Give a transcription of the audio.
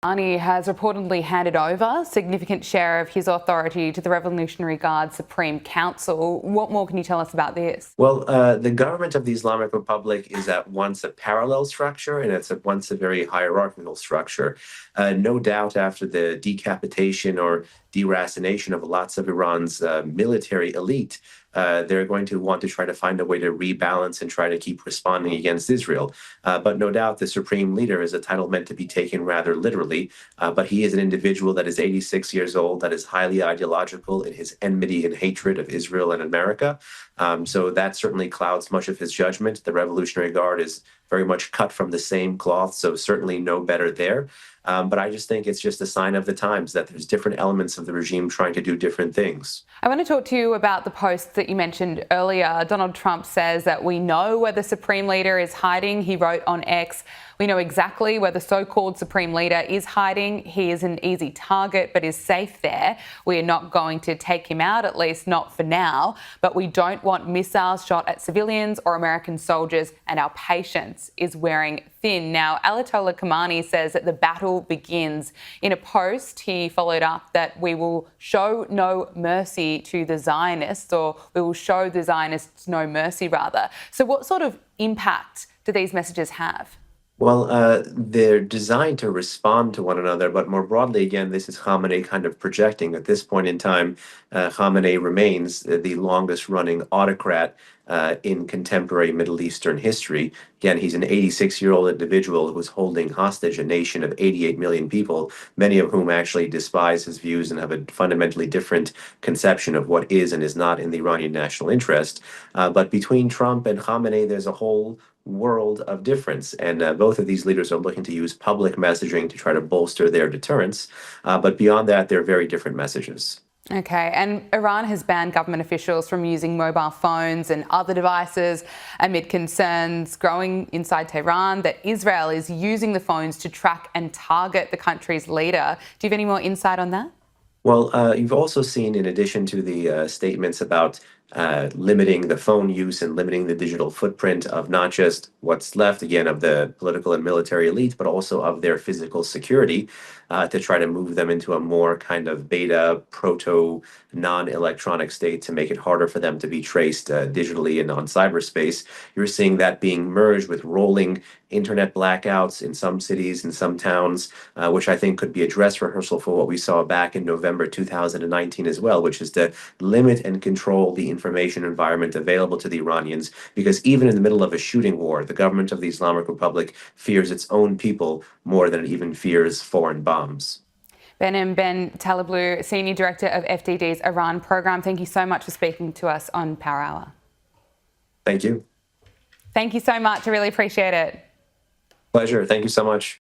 Soleimani has reportedly handed over a significant share of his authority to the Revolutionary Guard Supreme Council. What more can you tell us about this? Well, the government of the Islamic Republic is at once a parallel structure and it's at once a very hierarchical structure. No doubt, after the decapitation or deracination of lots of Iran's military elite, they're going to want to try to find a way to rebalance and try to keep responding against Israel. But no doubt, the supreme leader is a title meant to be taken rather literally. But he is an individual that is 86 years old, that is highly ideological in his enmity and hatred of Israel and America. So that certainly clouds much of his judgment. The Revolutionary Guard is very much cut from the same cloth, so certainly no better there. But I just think it's just a sign of the times that there's different elements of the regime trying to do different things. I want to talk to you about the posts that you mentioned earlier. Donald Trump says that we know where the Supreme Leader is hiding. He wrote on X, "We know exactly where the so-called Supreme Leader is hiding. He is an easy target, but is safe there. We are not going to take him out, at least not for now. But we don't want missiles shot at civilians or American soldiers, and our patience is wearing thin." Now, Ayatollah Khamenei says that the battle begins. In a post, he followed up that we will show no mercy to the Zionists, or we will show the Zionists no mercy, rather. So what sort of impact do these messages have? Well, they're designed to respond to one another, but more broadly, again, this is Khamenei kind of projecting. At this point in time, Khamenei remains the longest-running autocrat in contemporary Middle Eastern history. Again, he's an 86-year-old individual who's holding hostage a nation of 88 million people, many of whom actually despise his views and have a fundamentally different conception of what is and is not in the Iranian national interest. But between Trump and Khamenei, there's a whole world of difference. And both of these leaders are looking to use public messaging to try to bolster their deterrence. But beyond that, they're very different messages. Okay, and Iran has banned government officials from using mobile phones and other devices amid concerns growing inside Tehran that Israel is using the phones to track and target the country's leader. Do you have any more insight on that? Well, you've also seen, in addition to the statements about limiting the phone use and limiting the digital footprint of not just what's left, again, of the political and military elite, but also of their physical security, to try to move them into a more kind of beta, proto, non-electronic state to make it harder for them to be traced digitally and on cyberspace. You're seeing that being merged with rolling internet blackouts in some cities, in some towns, which I think could be a dress rehearsal for what we saw back in November 2019 as well, which is to limit and control the information environment available to the Iranians, because even in the middle of a shooting war, the government of the Islamic Republic fears its own people more than it even fears foreign bombs. Behnam Ben Taleblu, Senior Director of FDD's Iran program, thank you so much for speaking to us on Power Hour. Thank you. Thank you so much. I really appreciate it. Pleasure. Thank you so much.